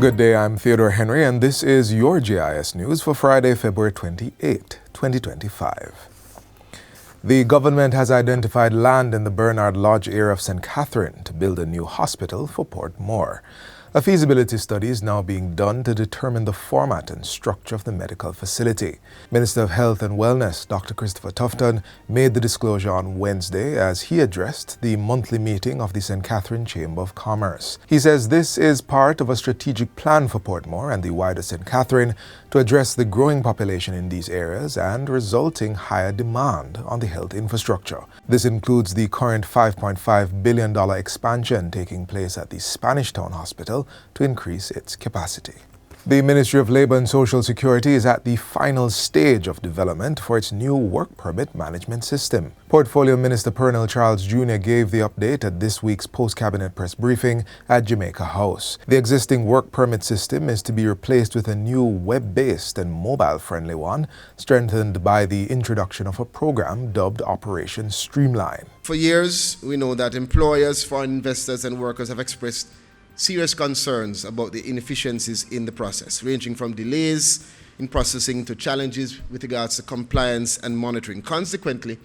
Good day, I'm Theodore Henry, and this is your JIS News for Friday, February 28, 2025. The government has identified land in the Bernard Lodge area of St. Catherine to build a new hospital for Portmore. A feasibility study is now being done to determine the format and structure of the medical facility. Minister of Health and Wellness, Dr. Christopher Tufton, made the disclosure on Wednesday as he addressed the monthly meeting of the St. Catherine Chamber of Commerce. He says this is part of a strategic plan for Portmore and the wider St. Catherine to address the growing population in these areas and resulting higher demand on the health infrastructure. This includes the current $5.5 billion expansion taking place at the Spanish Town Hospital to increase its capacity. The Ministry of Labour and Social Security is at the final stage of development for its new work permit management system. Portfolio Minister Pernell Charles Jr. gave the update at this week's post-cabinet press briefing at Jamaica House. The existing work permit system is to be replaced with a new web-based and mobile-friendly one, strengthened by the introduction of a program dubbed Operation Streamline. For years, we know that employers, foreign investors, and workers have expressed serious concerns about the inefficiencies in the process, ranging from delays in processing to challenges with regards to compliance and monitoring. Consequently,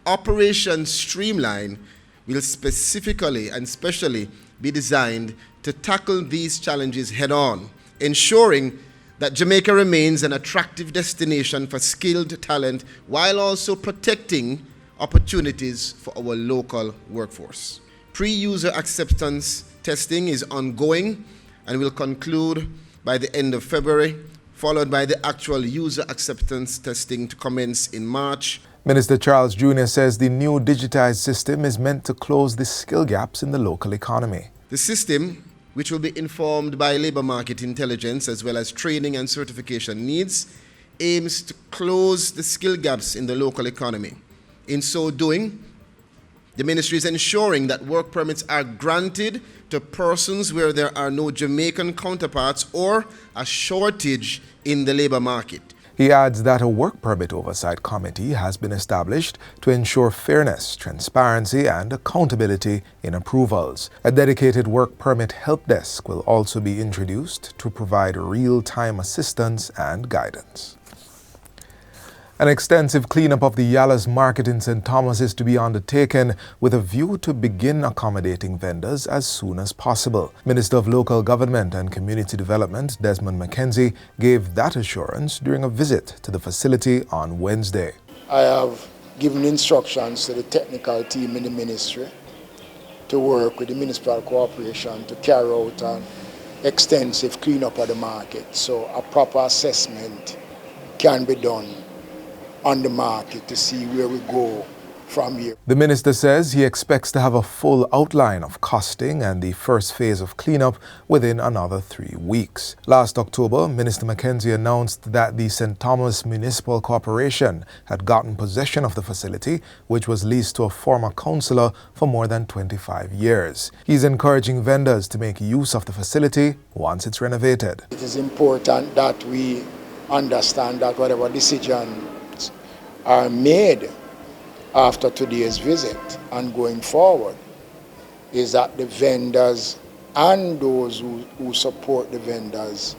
Operation Streamline will specifically and specially be designed to tackle these challenges head-on, ensuring that Jamaica remains an attractive destination for skilled talent while also protecting opportunities for our local workforce. Pre-user acceptance testing is ongoing and will conclude by the end of February, followed by the actual user acceptance testing to commence in March. Minister Charles Jr. says the new digitized system is meant to close the skill gaps in the local economy. The system, which will be informed by labor market intelligence as well as training and certification needs, aims to close the skill gaps in the local economy. In so doing, the ministry is ensuring that work permits are granted to persons where there are no Jamaican counterparts or a shortage in the labor market. He adds that a work permit oversight committee has been established to ensure fairness, transparency, and accountability in approvals. A dedicated work permit help desk will also be introduced to provide real-time assistance and guidance. An extensive cleanup of the JIS market in St. Thomas is to be undertaken with a view to begin accommodating vendors as soon as possible. Minister of Local Government and Community Development, Desmond McKenzie, gave that assurance during a visit to the facility on Wednesday. I have given instructions to the technical team in the ministry to work with the municipal corporation to carry out an extensive cleanup of the market so a proper assessment can be done on the market to see where we go from here. The minister says he expects to have a full outline of costing and the first phase of cleanup within another 3 weeks. Last October, Minister McKenzie announced that the St. Thomas Municipal Corporation had gotten possession of the facility, which was leased to a former councillor for more than 25 years. He's encouraging vendors to make use of the facility once it's renovated. It is important that we understand that whatever decision are made after today's visit and going forward is that the vendors and those who support the vendors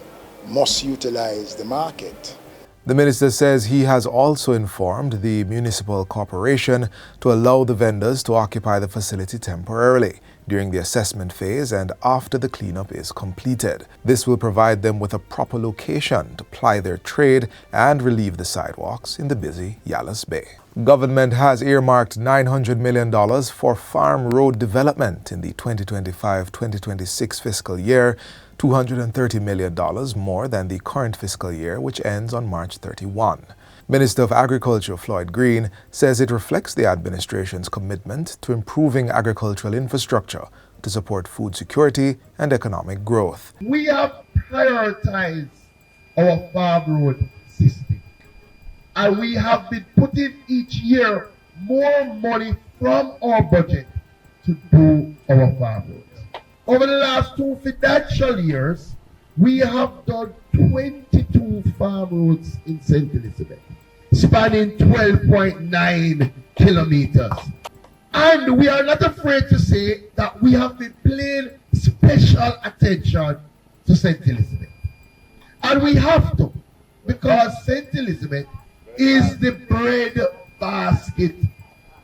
must utilize the market. The minister says he has also informed the municipal corporation to allow the vendors to occupy the facility temporarily during the assessment phase and after the cleanup is completed. This will provide them with a proper location to ply their trade and relieve the sidewalks in the busy JIS Bay. Government has earmarked $900 million for farm road development in the 2025-2026 fiscal year, $230 million more than the current fiscal year, which ends on March 31. Minister of Agriculture Floyd Green says it reflects the administration's commitment to improving agricultural infrastructure to support food security and economic growth. We have prioritized our farm road system, and we have been putting each year more money from our budget to do our farm roads. Over the last 2 financial years, we have done 22 farm roads in St. Elizabeth, spanning 12.9 kilometers. And we are not afraid to say that we have been paying special attention to St. Elizabeth. And we have to, because St. Elizabeth is the bread basket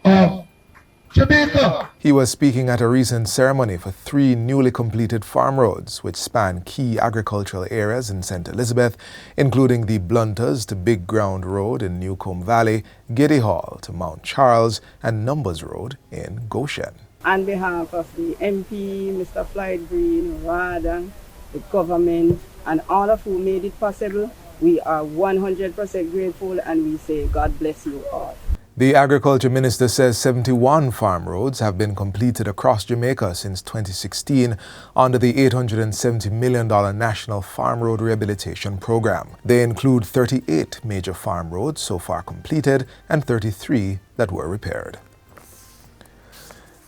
of Jamaica. He was speaking at a recent ceremony for 3 newly completed farm roads, which span key agricultural areas in St. Elizabeth, including the Blunters to Big Ground Road in Newcomb Valley, Giddy Hall to Mount Charles, and Numbers Road in Goshen. On behalf of the MP, Mr. Floyd Green, Radan, the government, and all of who made it possible, we are 100% grateful, and we say God bless you all. The Agriculture Minister says 71 farm roads have been completed across Jamaica since 2016 under the $870 million National Farm Road Rehabilitation Program. They include 38 major farm roads so far completed and 33 that were repaired.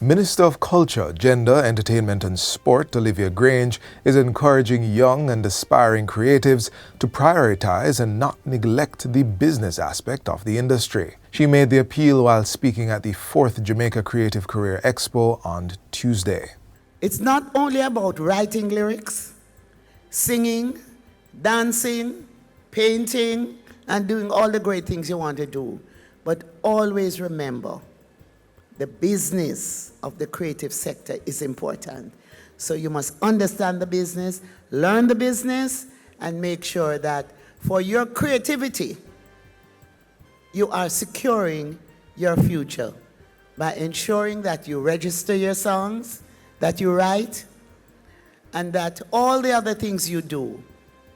Minister of Culture, Gender, Entertainment and Sport, Olivia Grange, is encouraging young and aspiring creatives to prioritize and not neglect the business aspect of the industry. She made the appeal while speaking at the 4th Jamaica Creative Career Expo on Tuesday. It's not only about writing lyrics, singing, dancing, painting, and doing all the great things you want to do, but always remember, the business of the creative sector is important. So you must understand the business, learn the business, and make sure that for your creativity, you are securing your future by ensuring that you register your songs, that you write, and that all the other things you do,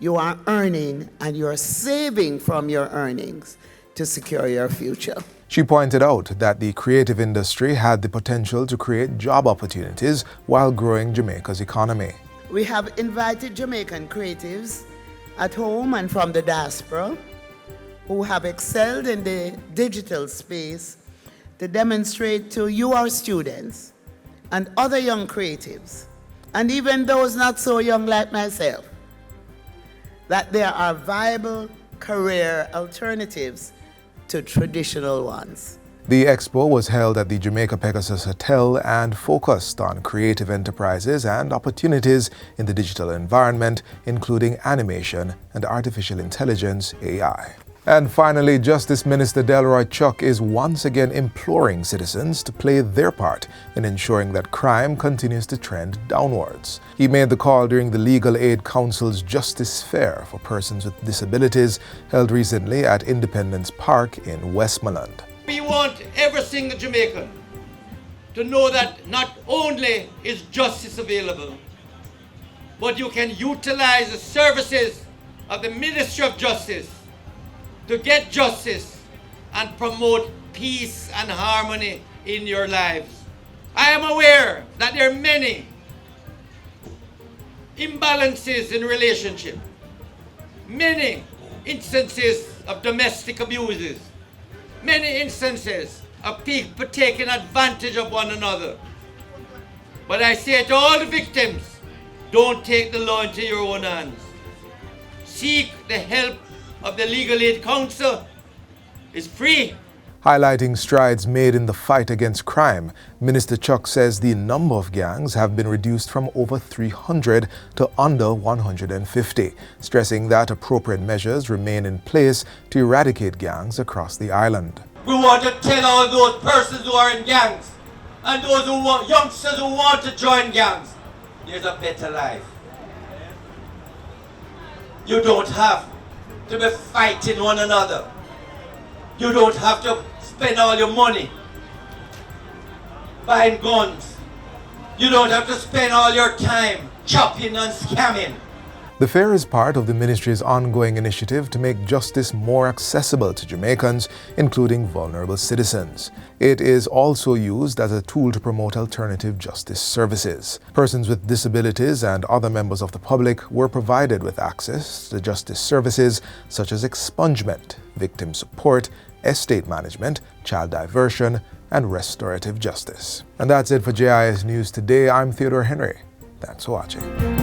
you are earning and you're saving from your earnings to secure your future. She pointed out that the creative industry had the potential to create job opportunities while growing Jamaica's economy. We have invited Jamaican creatives at home and from the diaspora who have excelled in the digital space to demonstrate to you, our students, and other young creatives, and even those not so young like myself, that there are viable career alternatives to traditional ones. The expo was held at the Jamaica Pegasus Hotel and focused on creative enterprises and opportunities in the digital environment, including animation and artificial intelligence, AI. And finally, Justice Minister Delroy Chuck is once again imploring citizens to play their part in ensuring that crime continues to trend downwards. He made the call during the Legal Aid Council's Justice Fair for persons with disabilities held recently at Independence Park in Westmoreland. We want every single Jamaican to know that not only is justice available, but you can utilize the services of the Ministry of Justice to get justice and promote peace and harmony in your lives. I am aware that there are many imbalances in relationship, many instances of domestic abuses, many instances of people taking advantage of one another. But I say to all the victims, don't take the law into your own hands. Seek the help of the Legal Aid Council. Is free. Highlighting strides made in the fight against crime, Minister Chuck says the number of gangs have been reduced from over 300 to under 150, stressing that appropriate measures remain in place to eradicate gangs across the island. We want to tell all those persons who are in gangs and those who want, youngsters who want to join gangs, there's a better life. You don't have to be fighting one another. You don't have to spend all your money buying guns. You don't have to spend all your time chopping and scamming. The fair is part of the ministry's ongoing initiative to make justice more accessible to Jamaicans, including vulnerable citizens. It is also used as a tool to promote alternative justice services. Persons with disabilities and other members of the public were provided with access to justice services such as expungement, victim support, estate management, child diversion, and restorative justice. And that's it for JIS News Today. I'm Theodore Henry. Thanks for watching.